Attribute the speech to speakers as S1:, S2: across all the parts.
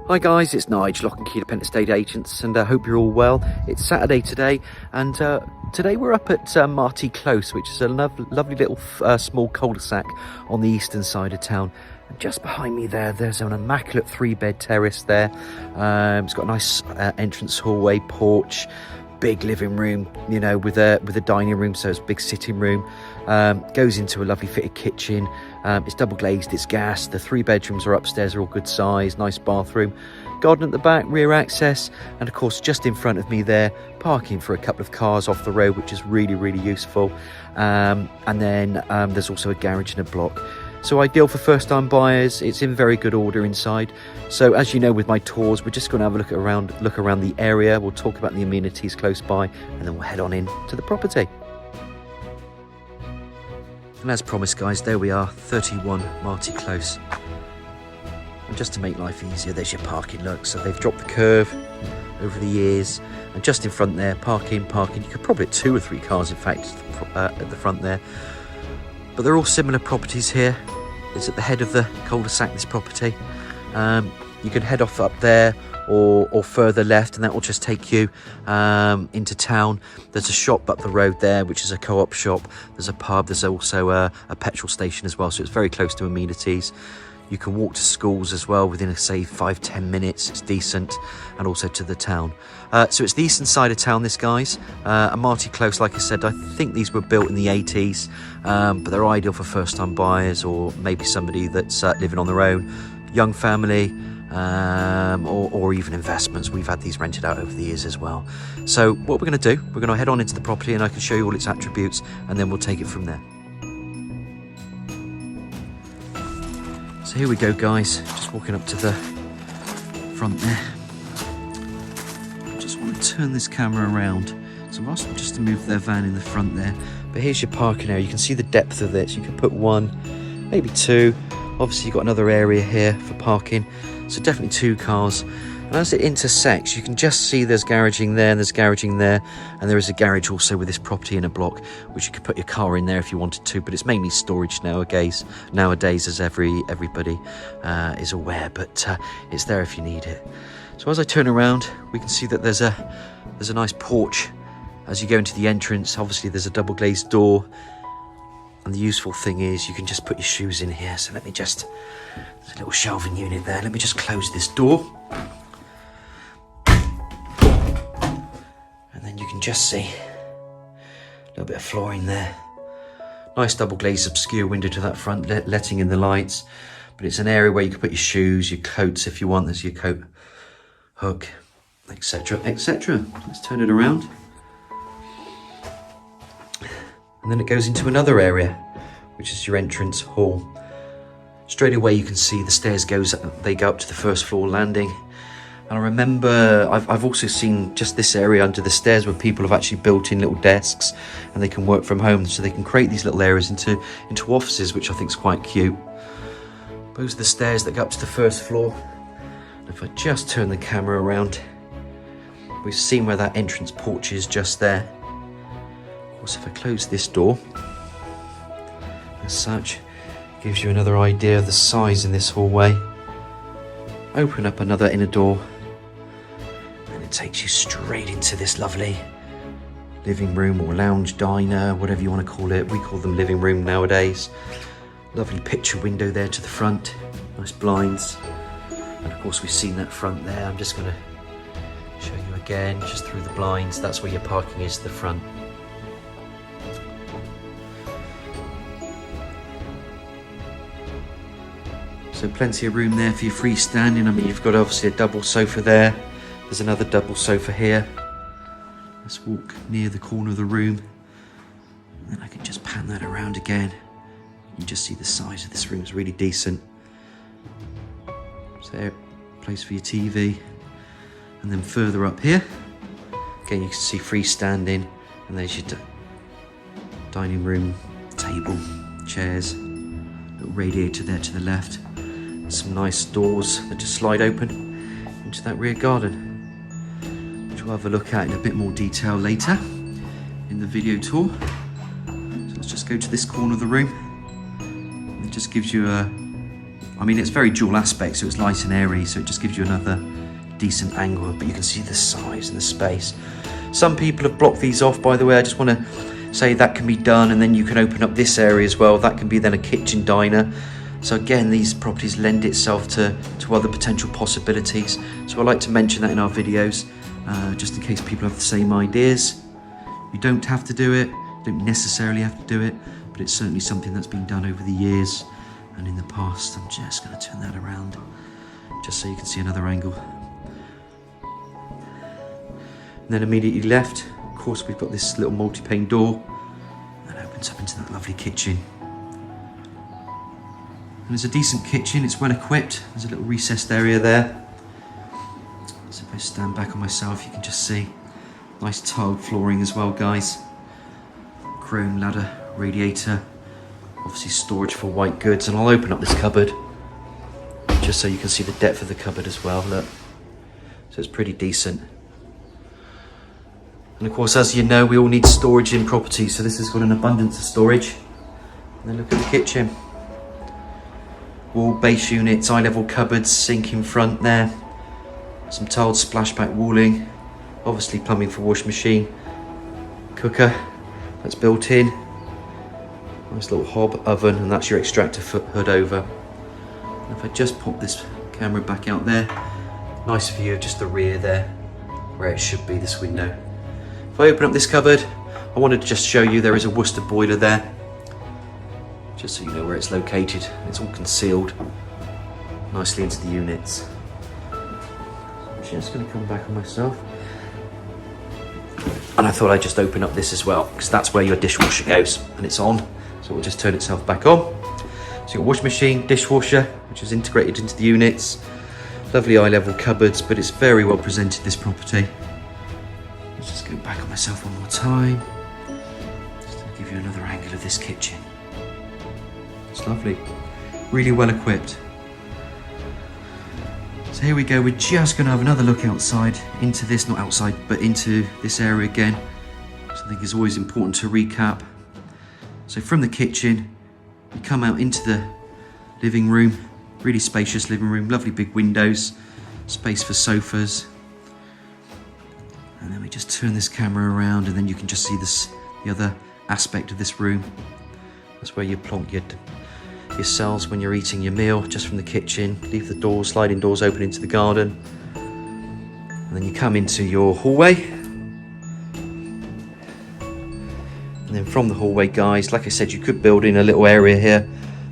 S1: Hi guys, it's Nigel, Lock and Key Independent Estate Agents, and I hope you're all well. It's Saturday today, and today we're up at Marti Close, which is a lovely little small cul-de-sac on the eastern side of town. And just behind me there's an immaculate 3-bed terrace there. It's got a nice entrance hallway, porch, big living room, you know, with a dining room, so it's a big sitting room. Goes into a lovely fitted kitchen. It's double glazed, it's gas. The 3 bedrooms are upstairs, are all good size, nice bathroom, garden at the back, rear access, and of course just in front of me there, parking for a couple of cars off the road, which is really useful. And then there's also a garage and a block. So ideal for first-time buyers. It's in very good order inside. So as you know, with my tours, we're just going to have a look around the area. We'll talk about the amenities close by, and then we'll head on in to the property. And as promised, guys, there we are, 31 Marti Close. And just to make life easier, there's your parking look. So they've dropped the curve over the years, and just in front there, parking. You could probably put 2 or 3 cars, in fact, at the front there. But they're all similar properties here. It's at the head of the cul-de-sac, this property. You can head off up there or further left, and that will just take you into town. There's a shop up the road there, which is a co-op shop. There's a pub. There's also a petrol station as well, so it's very close to amenities. You can walk to schools as well within, say, 5-10 minutes. It's decent, and also to the town. So it's the eastern side of town, this, guys. And Marti Close, like I said, I think these were built in the 80s, but they're ideal for first-time buyers, or maybe somebody that's living on their own, young family, or even investments. We've had these rented out over the years as well. So what we're going to do, we're going to head on into the property, and I can show you all its attributes, and then we'll take it from there. So here we go, guys, just walking up to the front there. I just want to turn this camera around, so I've asked them just to move their van in the front there. But here's your parking area. You can see the depth of this. You can put 1, maybe 2. Obviously you've got another area here for parking, so definitely 2 cars. And as it intersects, you can just see there's garaging there, and there's garaging there, and there is a garage also with this property in a block, which you could put your car in there if you wanted to, but it's mainly storage nowadays, as everybody is aware, but it's there if you need it. So as I turn around, we can see that there's a nice porch as you go into the entrance. Obviously there's a double glazed door, and the useful thing is you can just put your shoes in here. So let me just, there's a little shelving unit there. Let me just close this door. And then you can just see a little bit of flooring there. Nice double glazed obscure window to that front, letting in the lights. But it's an area where you can put your shoes, your coats if you want. There's your coat hook, etc, etc. Let's turn it around. And then it goes into another area, which is your entrance hall. Straight away you can see the stairs go up to the first floor landing. And I remember I've also seen just this area under the stairs where people have actually built in little desks, and they can work from home, so they can create these little areas into offices, which I think is quite cute. Those are the stairs that go up to the first floor. And if I just turn the camera around, we've seen where that entrance porch is just there. So if I close this door, as such, gives you another idea of the size in this hallway. Open up another inner door, and it takes you straight into this lovely living room or lounge diner, whatever you want to call it. We call them living room nowadays. Lovely picture window there to the front, nice blinds, and of course we've seen that front there. I'm just going to show you again, just through the blinds. That's where your parking is to the front. So plenty of room there for your freestanding. I mean, you've got obviously a double sofa there. There's another double sofa here. Let's walk near the corner of the room, and then I can just pan that around again. You just see the size of this room is really decent. So there, place for your TV. And then further up here, again you can see freestanding, and there's your dining room table, chairs, little radiator there to the left. Some nice doors that just slide open into that rear garden, which we'll have a look at in a bit more detail later in the video tour. So let's just go to this corner of the room. It just gives you a I mean, it's very dual aspect, so it's light and airy, so it just gives you another decent angle, but you can see the size and the space. Some people have blocked these off, by the way. I just want to say that can be done, and then you can open up this area as well. That can be then a kitchen diner. So again, these properties lend itself to other potential possibilities. So I like to mention that in our videos, just in case people have the same ideas. You don't have to do it, you don't necessarily have to do it, but it's certainly something that's been done over the years and in the past. I'm just going to turn that around, just so you can see another angle. And then immediately left, of course, we've got this little multi-pane door that opens up into that lovely kitchen. And it's a decent kitchen, it's well equipped. There's a little recessed area there. So if I stand back on myself, you can just see nice tiled flooring as well, guys. Chrome ladder, radiator, obviously storage for white goods. And I'll open up this cupboard just so you can see the depth of the cupboard as well, look. So it's pretty decent. And of course, as you know, we all need storage in property, so this has got an abundance of storage. And then look at the kitchen. Wall base units, eye level cupboards, sink in front there. Some tiled splashback walling. Obviously plumbing for washing machine. Cooker, that's built in. Nice little hob oven, and that's your extractor hood over. And if I just pop this camera back out there, nice view of just the rear there, where it should be, this window. If I open up this cupboard, I wanted to just show you there is a Worcester boiler there, just so you know where it's located. It's all concealed nicely into the units. I'm just going to come back on myself. And I thought I'd just open up this as well, because that's where your dishwasher goes, and it's on, so it will just turn itself back on. So your washing machine, dishwasher, which is integrated into the units. Lovely eye level cupboards, but it's very well presented, this property. Let's just go back on myself one more time, just to give you another angle of this kitchen. It's lovely, really well equipped. So here we go, we're just going to have another look outside into this, not outside, but into this area again. So I think it's always important to recap. So from the kitchen, you come out into the living room, really spacious living room, lovely big windows, space for sofas. And then we just turn this camera around, and then you can just see this, the other aspect of this room. That's where you plonk yourselves when you're eating your meal, just from the kitchen. Leave the doors, sliding doors open into the garden. And then you come into your hallway. And then from the hallway, guys, like I said, you could build in a little area here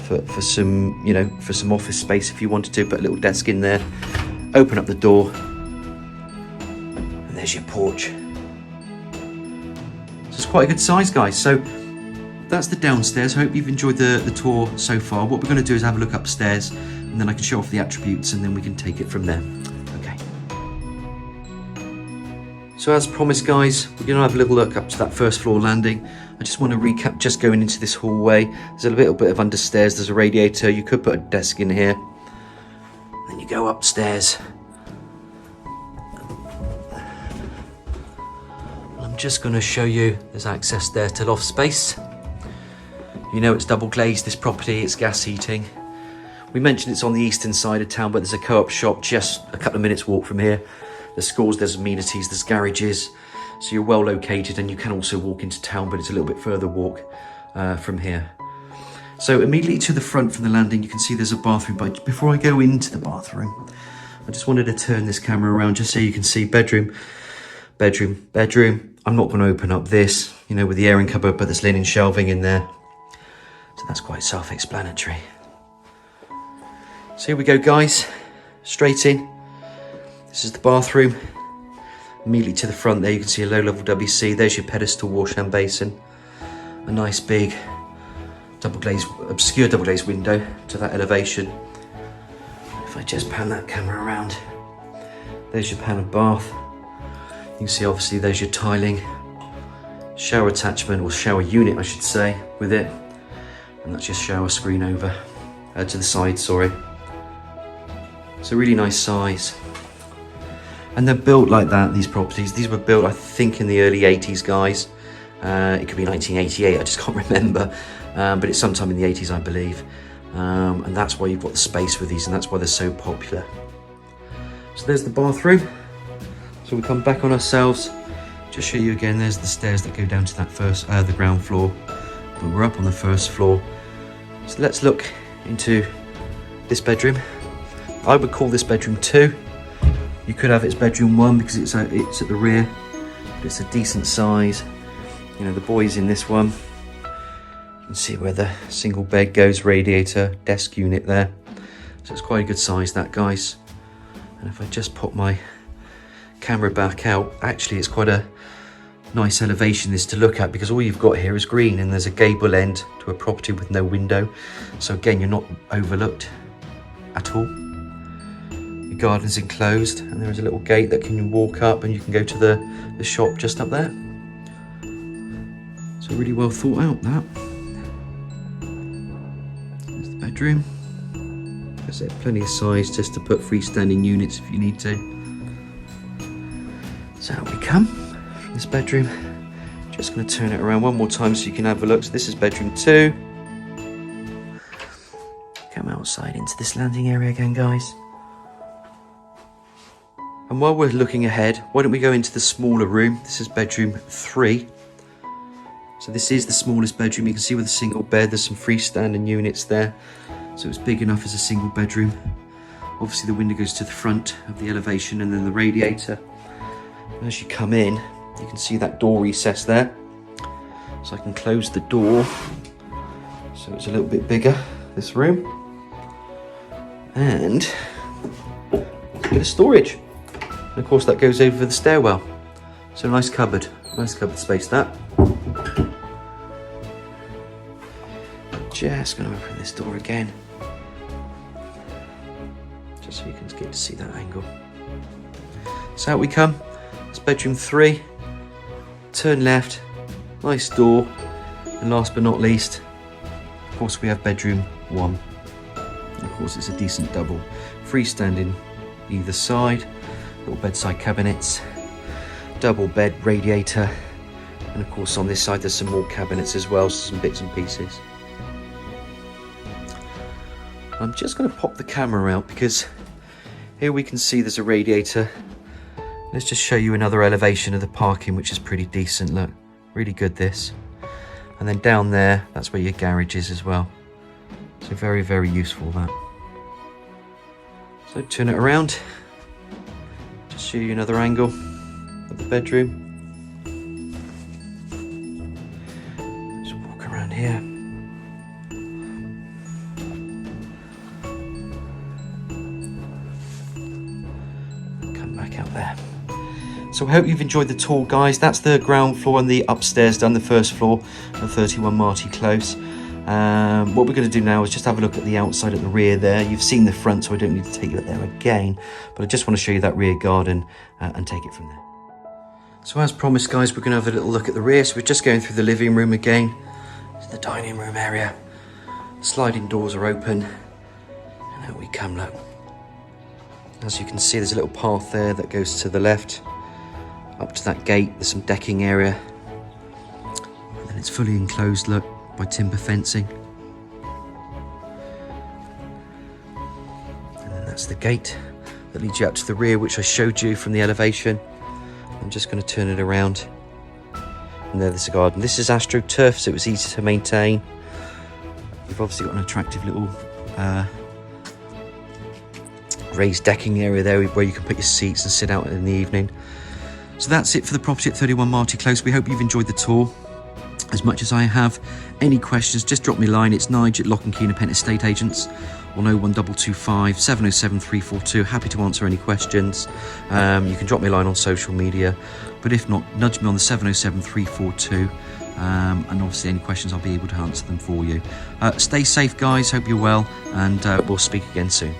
S1: for some, you know, for some office space if you wanted to, put a little desk in there. Open up the door. There's your porch. So it's quite a good size, guys. So that's the downstairs. I hope you've enjoyed the tour so far. What we're going to do is have a look upstairs, and then I can show off the attributes, and then we can take it from there. Okay. So as promised, guys, we're going to have a little look up to that first floor landing. I just want to recap just going into this hallway. There's a little bit of understairs. There's a radiator. You could put a desk in here. Then you go upstairs. I'm just going to show you there's access there to loft space. You know it's double glazed, this property, it's gas heating. We mentioned it's on the eastern side of town, but there's a co-op shop just a couple of minutes walk from here. There's schools, there's amenities, there's garages, so you're well located, and you can also walk into town, but it's a little bit further walk from here. So immediately to the front from the landing, you can see there's a bathroom, but before I go into the bathroom, I just wanted to turn this camera around just so you can see bedroom, bedroom, bedroom. I'm not going to open up this, you know, with the airing cupboard, but there's linen shelving in there. So that's quite self-explanatory. So here we go, guys. Straight in. This is the bathroom. Immediately to the front there, you can see a low-level WC. There's your pedestal wash hand basin. A nice big obscure double glazed window to that elevation. If I just pan that camera around, there's your pan and bath. You can see obviously there's your tiling, shower attachment, or shower unit I should say, with it. And that's your shower screen over to the side, sorry. It's a really nice size. And they're built like that, these properties. These were built, I think, in the early 80s, guys. It could be 1988, I just can't remember. But it's sometime in the 80s, I believe. and that's why you've got the space with these, and that's why they're so popular. So there's the bathroom. So we come back on ourselves. Just show you again, there's the stairs that go down to that the ground floor, but we're up on the first floor. So let's look into this bedroom. I would call this bedroom 2. You could have its bedroom 1 because it's at the rear, but it's a decent size. You know, the boys in this one. You can see where the single bed goes, radiator, desk unit there. So it's quite a good size, that, guys. And if I just put my camera back out, actually it's quite a nice elevation this to look at, because all you've got here is green and there's a gable end to a property with no window. So again, you're not overlooked at all. Your garden's enclosed and there is a little gate that can walk up and you can go to the shop just up there. So really well thought out, that. There's the bedroom. There's plenty of size just to put freestanding units if you need to. So out we come from this bedroom. Just going to turn it around one more time so you can have a look. So this is bedroom 2. Come outside into this landing area again, guys. And while we're looking ahead, why don't we go into the smaller room? This is bedroom 3. So this is the smallest bedroom. You can see with a single bed, there's some freestanding units there. So it's big enough as a single bedroom. Obviously the window goes to the front of the elevation and then the radiator. And as you come in, you can see that door recess there. So I can close the door. So it's a little bit bigger, this room. And a bit of storage. And of course that goes over the stairwell. So nice cupboard space, that. Just going to open this door again, just so you can get to see that angle. So out we come. It's bedroom 3. Turn left, nice door, and last but not least, of course, we have bedroom 1. And of course, it's a decent double, freestanding either side, little bedside cabinets, double bed, radiator, and of course on this side there's some more cabinets as well, so some bits and pieces. I'm just going to pop the camera out because here we can see there's a radiator. Let's just show you another elevation of the parking, which is pretty decent. Look, really good, this. And then down there, that's where your garage is as well. So very, very useful, that. So turn it around. Just show you another angle of the bedroom. Just walk around here. Out there. So I hope you've enjoyed the tour, guys. That's the ground floor and the upstairs done, the first floor of 31 Marti Close. What we're going to do now is just have a look at the outside at the rear there. You've seen the front, so I don't need to take you there again, but I just want to show you that rear garden and take it from there. So as promised, guys, we're going to have a little look at the rear. So we're just going through the living room again. It's the dining room area. Sliding doors are open, and out we come. Look. As you can see, there's a little path there that goes to the left, up to that gate. There's some decking area, and then it's fully enclosed, look, by timber fencing. And then that's the gate that leads you out to the rear, which I showed you from the elevation. I'm just going to turn it around, and there's the garden. This is AstroTurf, so it was easy to maintain. You've obviously got an attractive little raised decking area there where you can put your seats and sit out in the evening. So that's it for the property at 31 Marti Close. We hope you've enjoyed the tour as much as I have. Any questions, just drop me a line. It's Nige at Lock and Key and Penn Estate Agents on 01225 707 342. Happy to answer any questions. You can drop me a line on social media, but if not, nudge me on the 707 342. And obviously any questions, I'll be able to answer them for you. Stay safe, guys. Hope you're well, and we'll speak again soon.